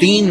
3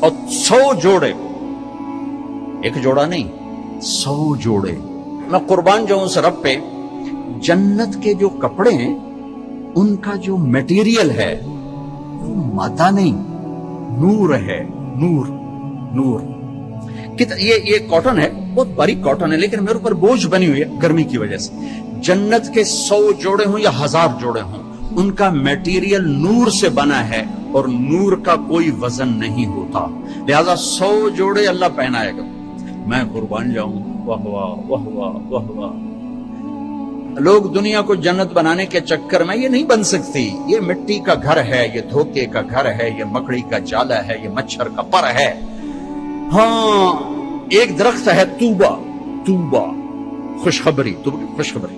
اور 100 جوڑے, ایک جوڑا نہیں 100 جوڑے. میں قربان جاؤں اس رب پہ, جنت کے جو کپڑے ہیں ان کا جو میٹیریل ہے وہ مادہ نہیں, نور ہے, نور نور. یہ کاٹن ہے, بہت باریک کاٹن ہے, لیکن میرے اوپر بوجھ بنی ہوئی ہے گرمی کی وجہ سے. جنت کے 100 جوڑے ہوں یا 1000 جوڑے ہوں, ان کا میٹیریل نور سے بنا ہے اور نور کا کوئی وزن نہیں ہوتا, لہذا 100 جوڑے اللہ پہنائے گا. میں قربان جاؤں, واہ واہ واہ واہ واہ واہ. لوگ دنیا کو جنت بنانے کے چکر میں, یہ نہیں بن سکتی, یہ مٹی کا گھر ہے, یہ دھوکے کا گھر ہے, یہ مکڑی کا جالا ہے, یہ مچھر کا پر ہے. ہاں ایک درخت ہے توبہ, توبہ خوشخبری, خوشخبری,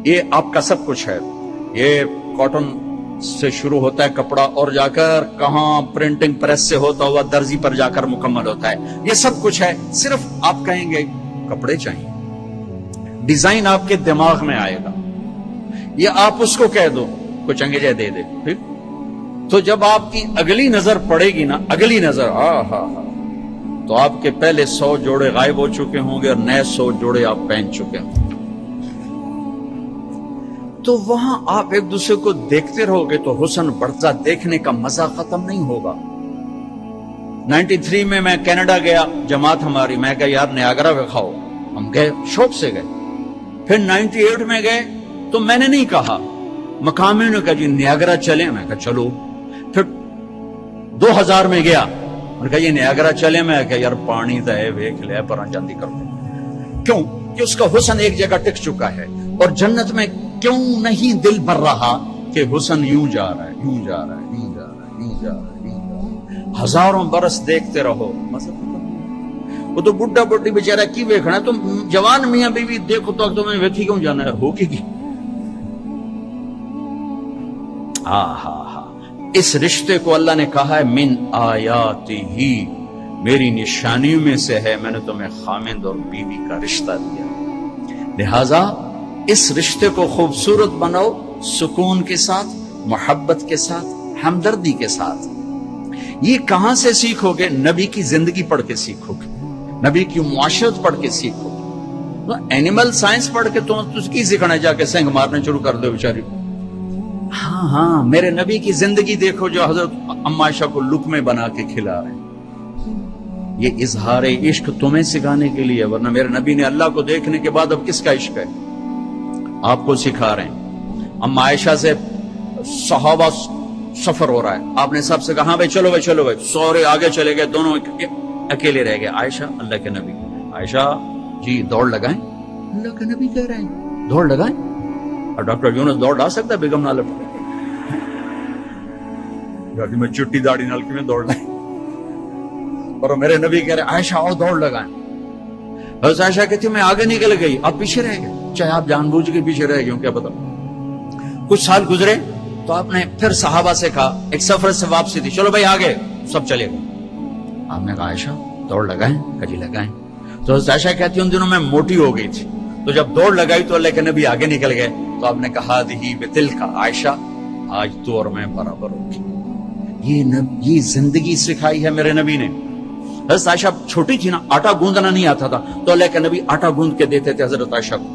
یہ آپ کا سب کچھ ہے. یہ کاٹن سے شروع ہوتا ہے کپڑا اور جا کر کہاں پرنٹنگ پریس سے ہوتا ہوا درزی پر جا کر مکمل ہوتا ہے. یہ سب کچھ ہے, صرف آپ کہیں گے کپڑے چاہیے, ڈیزائن آپ کے دماغ میں آئے گا, یہ آپ اس کو کہہ دو کچھ انگیزے دے دے, ٹھیک. تو جب آپ کی اگلی نظر پڑے گی نا, اگلی نظر, تو آپ کے پہلے 100 جوڑے غائب ہو چکے ہوں گے اور نئے 100 جوڑے آپ پہن چکے ہوں. تو وہاں آپ ایک دوسرے کو دیکھتے رہو گے تو حسن بڑھتا, دیکھنے کا مزہ ختم نہیں ہوگا. 93 میں کینیڈا گیا, جماعت ہماری, میں کہا یار نیاگرا دکھاؤ, ہم گئے, شوق سے گئے. پھر 98 میں گئے تو میں نے نہیں کہا, مقامیوں نے کہا جی نیاگرا چلیں, میں کہا چلو. پھر 2000 میں گیا, اور کہا یہ نیاگرا چلے, میں کہا یار پانی تو ہے, ویکھ لے پر جاندی کر دے. کیوں کہ اس کا حسن ایک جگہ ٹک چکا ہے. اور جنت میں کیوں نہیں دل بھر رہا کہ حسن یوں جا رہا ہے, یوں جا رہا ہے, یوں جا رہا ہے, یوں جا رہا ہے, یوں جا رہا ہے. ہزاروں برس دیکھتے رہو, وہ تو بڈھا بڈھی بیچارہ کی ویکھنا, تم جوان میاں بیوی دیکھو تو تمہیں ویکھی کیوں جانا ہے, ہو کی. اس رشتے کو اللہ نے کہا ہے من آیاتی ہی, میری نشانیوں میں سے ہے, میں نے تمہیں خامند اور بیوی کا رشتہ دیا. لہذا اس رشتے کو خوبصورت بناؤ, سکون کے ساتھ, محبت کے ساتھ, ہمدردی کے ساتھ. یہ کہاں سے سیکھو گے؟ نبی کی زندگی پڑھ کے سیکھو گے, نبی کی معاشرت پڑھ کے سیکھو گے. اینیمل سائنس پڑھ کے تجھ کی سیکھنا, جا کے سینگ مارنے شروع کر دو بیچاری. ہاں میرے نبی کی زندگی دیکھو جو حضرت ام عائشہ کو لقمے بنا کے کھلا رہے ہیں. یہ اظہار عشق تمہیں سکھانے کے لیے, ورنہ میرے نبی نے اللہ کو دیکھنے کے بعد اب کس کا عشق ہے, آپ کو سکھا رہے ہیں. ام عائشہ سے صحابہ سفر ہو رہا ہے, آپ نے سب سے کہا ہاں بھائی چلو بھائی چلو بھائی, سورے آگے چلے گئے, دونوں اکیلے رہ گئے. عائشہ اللہ کے نبی, عائشہ جی دوڑ لگائیں, اللہ کے نبی کہہ رہے ہیں دوڑ لگائیں. اور ڈاکٹر یونس دوڑ ڈال سکتا ہے بیگم نال میں چٹی داڑھی نال کی میں دوڑ لائیں, اور میرے نبی کہہ رہے عائشہ آؤ دوڑ لگائیں. حضرت عائشہ کہتی میں آگے نکل گئی, آپ پیچھے رہ گئے, چاہے آپ جان بوجھ کے پیچھے رہ گئے ہوں, کیا پتا. کچھ سال گزرے تو آپ نے پھر صحابہ سے کہا, ایک سفر سے واپسی تھی, چلو بھائی آگے, سب چلے گئے. آپ نے کہا عائشہ دوڑ لگائیں, کجی لگائیں. تو حضرت عائشہ کہتی ان دنوں میں موٹی ہو گئی تھی, تو جب دوڑ لگائی تو اللہ کے نبی آگے نکل گئے, تو آپ نے کہا ہی بتل کا عائشہ, آج تو اور میں برابر ہوگی. یہ زندگی سکھائی ہے میرے نبی نے. حضرت عائشہ چھوٹی تھی نا, آٹا گوندنا نہیں آتا تھا, تو اللہ کے نبی آٹا گوند کے دیتے تھے حضرت عائشہ کو.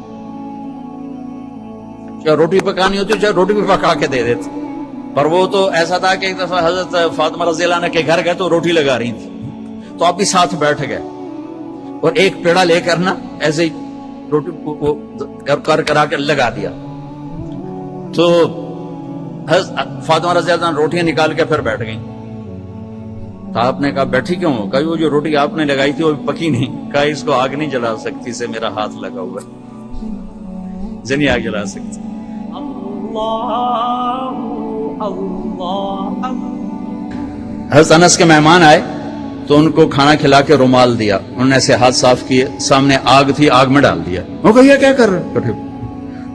چاہے روٹی پکانی ہوتی چاہے روٹی بھی پکا کے دے دیتے. پر وہ تو ایسا تھا کہ ایک دفعہ حضرت فاطمہ رضی اللہ عنہ کے گھر گئے تو روٹی لگا رہی تھی, تو آپ بھی ساتھ بیٹھ گئے, اور ایک پیڑا لے کر نا ایسے ہی روٹی کو کرا کے لگا دیا. تو فاطمہ رضی اللہ عنہ روٹیاں نکال کے پھر بیٹھ گئیں. تو آپ نے کہا بیٹھی کیوں ہو؟ کہا وہ جو روٹی آپ نے لگائی تھی وہ پکی نہیں. کہا اس کو آگ نہیں جلا سکتی سے میرا ہاتھ لگا ہوا ہے, نہیں آگ جلا سکتی. حضرت انس کے مہمان آئے تو ان کو کھانا کھلا کے رومال دیا, انہوں نے ایسے ہاتھ صاف کیے, سامنے آگ تھی آگ میں ڈال دیا. وہ کہا یہ کیا کر رہے؟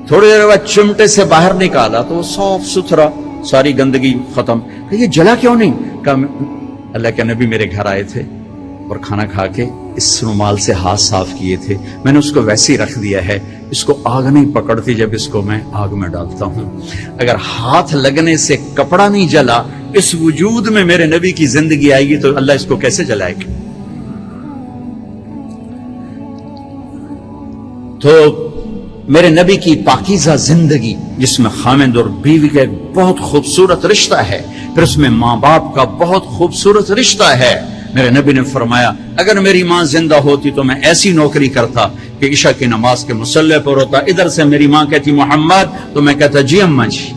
تھوڑی دیر بعد چمٹے سے باہر نکالا تو وہ صاف ستھرا, ساری گندگی ختم. کہ یہ جلا کیوں نہیں؟ کہا اللہ کے نبی میرے گھر آئے تھے اور کھانا کھا کے اس رومال سے ہاتھ صاف کیے تھے, میں نے اس کو ویسے ہی رکھ دیا ہے, اس کو آگ نہیں پکڑتی جب اس کو میں آگ میں ڈالتا ہوں. اگر ہاتھ لگنے سے کپڑا نہیں جلا اس وجود میں میرے نبی کی زندگی آئے گی تو اللہ اس کو کیسے جلائے گا؟ تو میرے نبی کی پاکیزہ زندگی جس میں خامد اور بیوی کا ایک بہت خوبصورت رشتہ ہے، پھر اس میں ماں باپ کا بہت خوبصورت رشتہ ہے. میرے نبی نے فرمایا اگر میری ماں زندہ ہوتی تو میں ایسی نوکری کرتا کہ عشاء کی نماز کے مصلی پر ہوتا، ادھر سے میری ماں کہتی محمد تو میں کہتا جی اماں جی،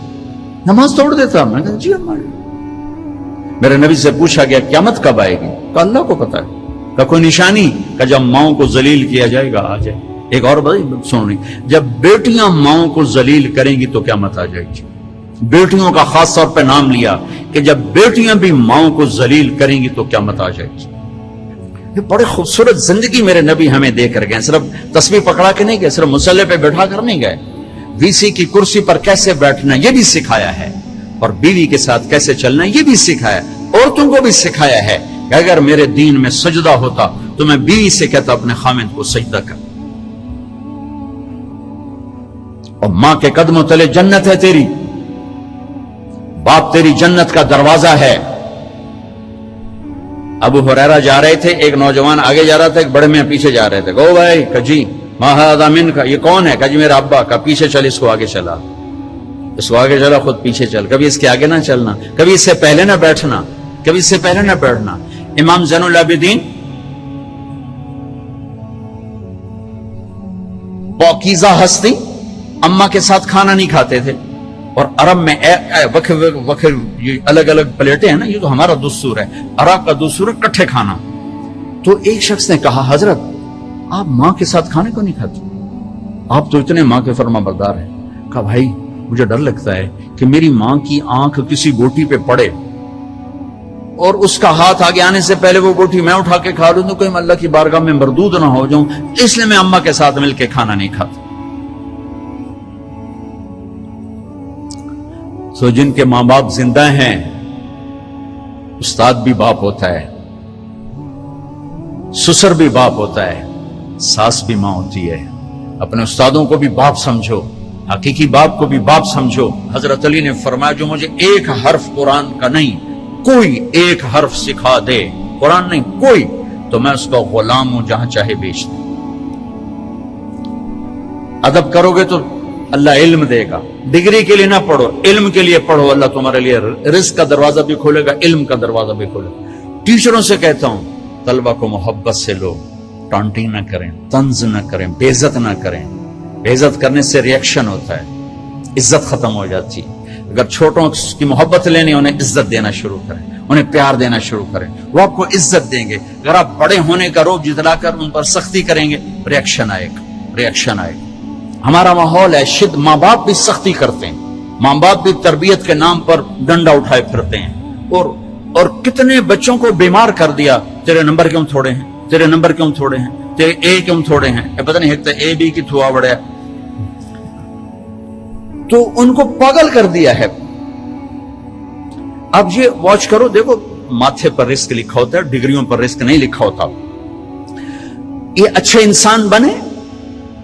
نماز توڑ دیتا، میں کہتا جی اماں جی. میرے نبی سے پوچھا گیا قیامت کب آئے گی؟ تو اللہ کو پتا ہے. کہ کوئی نشانی؟ کہ جب ماؤں کو ذلیل کیا جائے گا آ جائے. ایک اور بات سننی، جب بیٹیاں ماؤں کو ذلیل کریں گی تو قیامت آ جائے گی. بیٹیوں کا خاص طور پہ نام لیا کہ جب بیٹیاں بھی ماؤں کو ذلیل کریں گی تو قیامت آ جائے گی. یہ بڑے خوبصورت زندگی میرے نبی ہمیں دے کر گئے. صرف تسبیح پکڑا کے نہیں گئے، صرف مصلی پہ بیٹھا کر نہیں گئے، وی سی کی کرسی پر کیسے بیٹھنا یہ بھی سکھایا ہے، اور بیوی کے ساتھ کیسے چلنا یہ بھی سکھایا. عورتوں کو بھی سکھایا ہے کہ اگر میرے دین میں سجدہ ہوتا تو میں بیوی سے کہتا اپنے خامد کو سجدہ کر. اور ماں کے قدموں تلے جنت ہے تیری، باپ تیری جنت کا دروازہ ہے. ابو ہریرہ جا رہے تھے، ایک نوجوان آگے جا رہا تھا، ایک بڑے میاں پیچھے جا رہے تھے. گو بھائی کہ جی ما ھذا منک، یہ کون ہے؟ کہ جی میرا ابا. کا پیچھے چل، اس کو آگے چلا، اس کو آگے چلا، خود پیچھے چل. کبھی اس کے آگے نہ چلنا، کبھی اس سے پہلے نہ بیٹھنا، کبھی اس سے پہلے نہ بیٹھنا. امام زین العابدین پاکیزہ ہستی، اماں کے ساتھ کھانا نہیں کھاتے تھے. اور عرب میں وکھر یہ الگ الگ پلیٹیں ہیں نا، یہ تو ہمارا دستور ہے، عرب کا دستور ہے کٹھے کھانا. تو ایک شخص نے کہا حضرت آپ ماں کے ساتھ کھانے کو نہیں کھاتے؟ آپ تو اتنے ماں کے فرما بردار ہیں. کہا بھائی مجھے ڈر لگتا ہے کہ میری ماں کی آنکھ کسی گوٹی پہ پڑے اور اس کا ہاتھ آگے آنے سے پہلے وہ گوٹی میں اٹھا کے کھا لوں تو کہیں اللہ کی بارگاہ میں مردود نہ ہو جاؤں، اس لیے میں اماں کے ساتھ مل کے کھانا نہیں کھاتا. تو جن کے ماں باپ زندہ ہیں، استاد بھی باپ ہوتا ہے، سسر بھی باپ ہوتا ہے، ساس بھی ماں ہوتی ہے. اپنے استادوں کو بھی باپ سمجھو، حقیقی باپ کو بھی باپ سمجھو. حضرت علی نے فرمایا جو مجھے ایک حرف قرآن کا نہیں، کوئی ایک حرف سکھا دے، قرآن نہیں کوئی، تو میں اس کا غلام ہوں جہاں چاہے بیچ دوں. ادب کرو گے تو اللہ علم دے گا. ڈگری کے لیے نہ پڑھو، علم کے لیے پڑھو، اللہ تمہارے لیے رزق کا دروازہ بھی کھولے گا، علم کا دروازہ بھی کھولے گا. ٹیچروں سے کہتا ہوں طلبہ کو محبت سے لو، ٹانٹنگ نہ کریں، طنز نہ کریں، بے عزت نہ کریں. بے عزت کرنے سے ریئیکشن ہوتا ہے، عزت ختم ہو جاتی. اگر چھوٹوں کی محبت لینی انہیں عزت دینا شروع کریں، انہیں پیار دینا شروع کریں، وہ آپ کو عزت دیں گے. اگر آپ بڑے ہونے کا روب جتلا کر ان پر سختی کریں گے ریئیکشن آئے گا، ریئیکشن آئے گا. ہمارا ماحول ہے ماں باپ بھی سختی کرتے ہیں، ماں باپ بھی تربیت کے نام پر ڈنڈا اٹھائے پھرتے ہیں. اور کتنے بچوں کو بیمار کر دیا، تیرے نمبر کیوں تھوڑے ہیں، تیرے نمبر کیوں تھوڑے ہیں، تیرے اے کیوں تھوڑے ہیں، پتہ نہیں ایک تو اے بی کی تھوا بڑھیا. تو ان کو پاگل کر دیا ہے. اب یہ واچ کرو، دیکھو ماتھے پر رزق لکھا ہوتا ہے، ڈگریوں پر رزق نہیں لکھا ہوتا. یہ اچھے انسان بنے،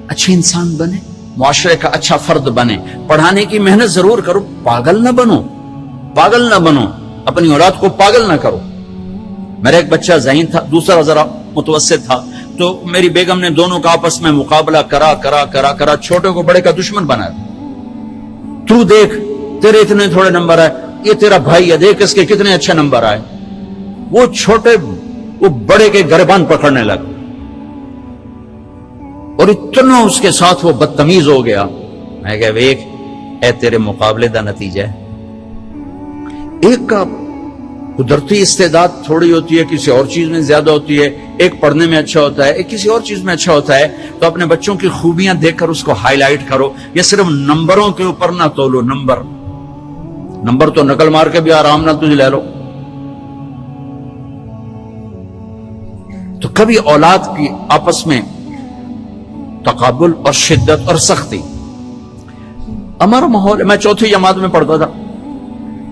اچھے انسان بنے، معاشرے کا اچھا فرد بنے، پڑھانے کی محنت ضرور کرو، پاگل نہ بنو، پاگل نہ بنو، اپنی اولاد کو پاگل نہ کرو. میرا ایک بچہ ذہین تھا، دوسرا ذرا متوسط تھا، تو میری بیگم نے دونوں کا آپس میں مقابلہ کرا کرا کرا کرا چھوٹے کو بڑے کا دشمن بنایا. تو دیکھ تیرے اتنے تھوڑے نمبر آئے، یہ تیرا بھائی ہے، دیکھ اس کے کتنے اچھے نمبر آئے. وہ چھوٹے وہ بڑے کے گریبان پکڑنے لگا اور اتنا اس کے ساتھ وہ بدتمیز ہو گیا. میں کہا ویک اے تیرے مقابلے دا نتیجہ ہے. ایک کا قدرتی استعداد تھوڑی ہوتی ہے، کسی اور چیز میں زیادہ ہوتی ہے، ایک پڑھنے میں اچھا ہوتا ہے، ایک کسی اور چیز میں اچھا ہوتا ہے. تو اپنے بچوں کی خوبیاں دیکھ کر اس کو ہائی لائٹ کرو. یہ صرف نمبروں کے اوپر نہ تولو، نمبر تو نقل مار کے بھی آرام نہ تجھے لے لو. تو کبھی اولاد کی آپس میں تقابل اور شدت اور سختی. ہمارا ماحول، میں چوتھی جماعت میں پڑھتا تھا،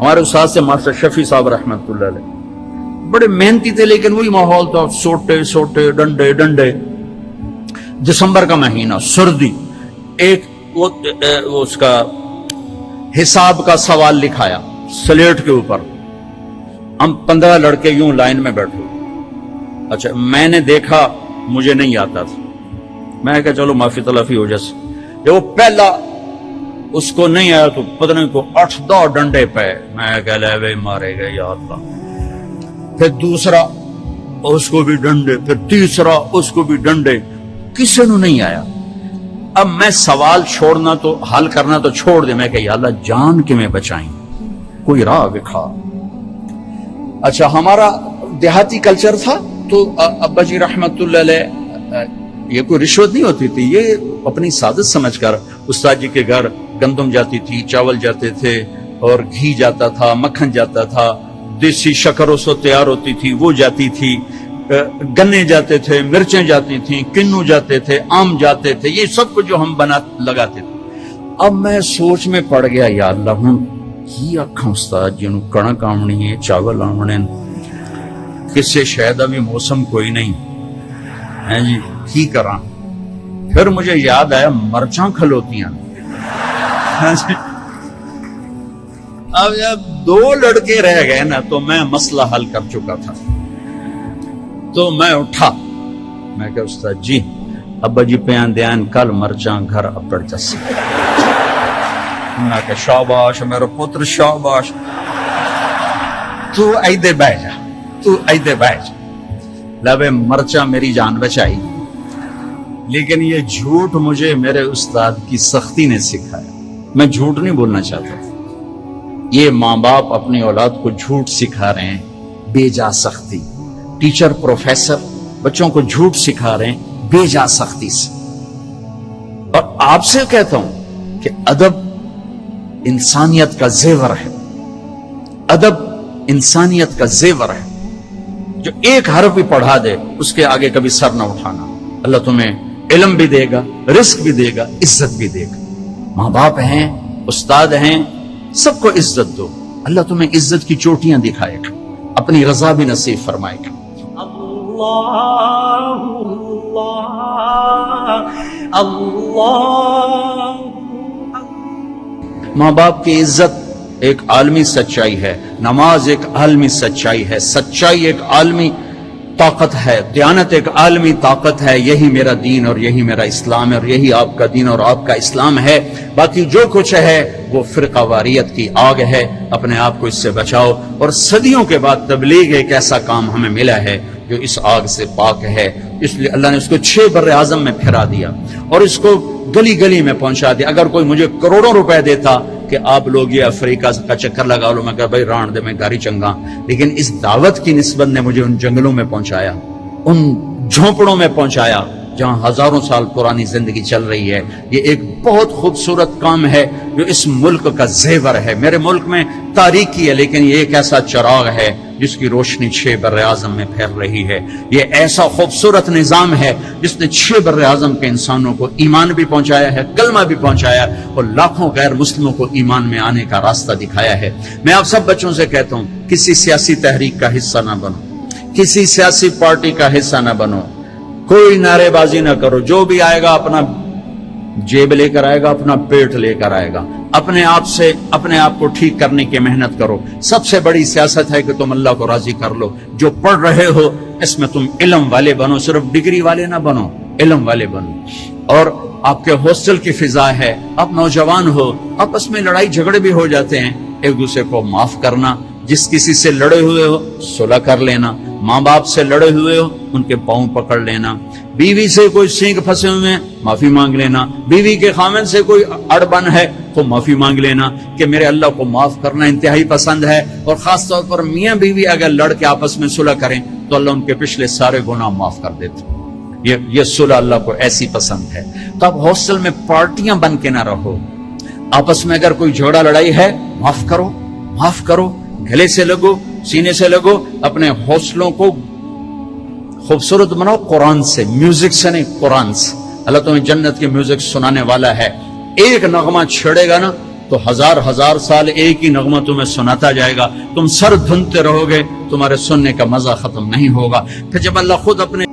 ہمارے استاد سے ماسٹر شفیع صاحب رحمت اللہ علیہ، بڑے محنتی تھے، لیکن وہی ماحول تھا، سوٹے سوٹے ڈنڈے ڈنڈے. دسمبر کا مہینہ، سردی، ایک وہ اس کا حساب کا سوال لکھایا سلیٹ کے اوپر، ہم 15 لڑکے یوں لائن میں بیٹھے. اچھا میں نے دیکھا مجھے نہیں آتا تھا, میں کہا چلو معافی تلافی ہو جیسے. جب وہ پہلا اس کو نہیں آیا تو پتہ نہیں کو 8-10 ڈنڈے پہ, میں کہہ لے وے مارے گئے یا اللہ. پھر دوسرا اس کو بھی ڈنڈے, پھر تیسرا اس کو بھی ڈنڈے, کسی نے نہیں آیا. اب میں سوال چھوڑنا تو حل کرنا تو چھوڑ دے, میں کہ یا اللہ جان کے میں بچائیں, کوئی راہ دکھا. اچھا ہمارا دیہاتی کلچر تھا تو ابا جی رحمت اللہ علیہ, یہ کوئی رشوت نہیں ہوتی تھی, یہ اپنی سعادت سمجھ کر استاد جی کے گھر گندم جاتی تھی, چاول جاتے تھے, اور گھی جاتا تھا, مکھن جاتا تھا, دیسی شکر اس وقت تیار ہوتی تھی وہ جاتی تھی, گنے جاتے تھے, مرچیں جاتی تھیں, کنو جاتے تھے, آم جاتے تھے, یہ سب کچھ جو ہم لگاتے تھے. اب میں سوچ میں پڑ گیا یا اللہ ہوں یہ اکھاں استاد جنوں کڑک آمنی ہے, چاول آمنے, کسے شاید ابھی موسم کوئی نہیں ہے جی, کی کراں. پھر مجھے یاد آیا مرچاں کھلوتیاں. اب جب 2 لڑکے رہ گئے نا تو میں مسئلہ حل کر چکا تھا. تو میں اٹھا, میں کہا استاد جی ابا جی پیان دیان کل مرچاں گھر اپڑ جس. میں کہا شاباش میرا پتر شاباش, تو ایدے بہ جا, تو ایدے بہ جا. لبے مرچاں میری جان بچائی, لیکن یہ جھوٹ مجھے میرے استاد کی سختی نے سکھایا. میں جھوٹ نہیں بولنا چاہتا, یہ ماں باپ اپنی اولاد کو جھوٹ سکھا رہے ہیں بے جا سختی. ٹیچر پروفیسر بچوں کو جھوٹ سکھا رہے ہیں بے جا سختی سے. اور آپ سے کہتا ہوں کہ ادب انسانیت کا زیور ہے, ادب انسانیت کا زیور ہے. جو ایک حرف بھی پڑھا دے اس کے آگے کبھی سر نہ اٹھانا. اللہ تمہیں علم بھی دے گا, رزق بھی دے گا, عزت بھی دے گا. ماں باپ ہیں, استاد ہیں, سب کو عزت دو. اللہ تمہیں عزت کی چوٹیاں دکھائے گا, اپنی رضا بھی نصیب فرمائے گا. اللہ اللہ اللہ. ماں باپ کی عزت ایک عالمی سچائی ہے, نماز ایک عالمی سچائی ہے, سچائی ایک عالمی طاقت ہے, دیانت ایک عالمی طاقت ہے. یہی میرا دین اور یہی میرا اسلام ہے, اور یہی آپ کا دین اور آپ کا اسلام ہے. باقی جو کچھ ہے وہ فرقہ واریت کی آگ ہے, اپنے آپ کو اس سے بچاؤ. اور صدیوں کے بعد تبلیغ ایک ایسا کام ہمیں ملا ہے جو اس آگ سے پاک ہے. اس لیے اللہ نے اس کو 6 بر اعظم میں پھیرا دیا اور اس کو گلی گلی میں پہنچا دیا. اگر کوئی مجھے کروڑوں روپے دیتا کہ آپ لوگ یہ افریقہ کا چکر لگا لو, میں کہا بھائی ران دے میں گاری چنگا, لیکن اس دعوت کی نسبت نے مجھے ان جنگلوں میں پہنچایا, ان جھونپڑوں میں پہنچایا جہاں ہزاروں سال پرانی زندگی چل رہی ہے. یہ ایک بہت خوبصورت کام ہے جو اس ملک کا زیور ہے. میرے ملک میں تاریکی ہے, لیکن یہ ایک ایسا چراغ ہے جس کی روشنی 6 بر اعظم میں پھیل رہی ہے. یہ ایسا خوبصورت نظام ہے جس نے 6 بر اعظم کے انسانوں کو ایمان بھی پہنچایا ہے, کلمہ بھی پہنچایا, اور لاکھوں غیر مسلموں کو ایمان میں آنے کا راستہ دکھایا ہے. میں آپ سب بچوں سے کہتا ہوں کسی سیاسی تحریک کا حصہ نہ بنو, کسی سیاسی پارٹی کا حصہ نہ بنو, کوئی نعرے بازی نہ کرو. جو بھی آئے گا اپنا جیب لے کر آئے گا, اپنا پیٹ لے کر آئے گا. اپنے آپ سے اپنے آپ کو ٹھیک کرنے کی محنت کرو. سب سے بڑی سیاست ہے کہ تم اللہ کو راضی کر لو. جو پڑھ رہے ہو اس میں تم علم والے بنو, صرف ڈگری والے نہ بنو, علم والے بنو. اور آپ کے ہاسٹل کی فضا ہے, آپ نوجوان ہو, آپس میں لڑائی جھگڑے بھی ہو جاتے ہیں, ایک دوسرے کو معاف کرنا. جس کسی سے لڑے ہوئے ہو صلح کر لینا. ماں باپ سے لڑے ہوئے ہو ان کے پاؤں پکڑ لینا. بیوی سے کوئی سینگ پھنسے ہوئے ہیں معافی مانگ لینا. بیوی کے خامن سے کوئی اڑبن ہے تو معافی مانگ لینا کہ میرے اللہ کو معاف کرنا انتہائی پسند ہے. اور خاص طور پر میاں بیوی اگر لڑ کے آپس میں صلح کریں تو اللہ ان کے پچھلے سارے گناہ معاف کر دیتے. یہ صلح اللہ کو ایسی پسند ہے. تو اب ہاسٹل میں پارٹیاں بن کے نہ رہو. آپس میں اگر کوئی جھگڑا لڑائی ہے معاف کرو, معاف کرو, گلے سے لگو, سینے سے لگو. اپنے حوصلوں کو خوبصورت بناؤ قرآن سے, میوزک سے نہیں, قرآن سے. اللہ تمہیں جنت کے میوزک سنانے والا ہے. ایک نغمہ چھڑے گا نا تو ہزار سال ایک ہی نغمہ تمہیں سناتا جائے گا. تم سر دھنتے رہو گے, تمہارے سننے کا مزہ ختم نہیں ہوگا. پھر جب اللہ خود اپنے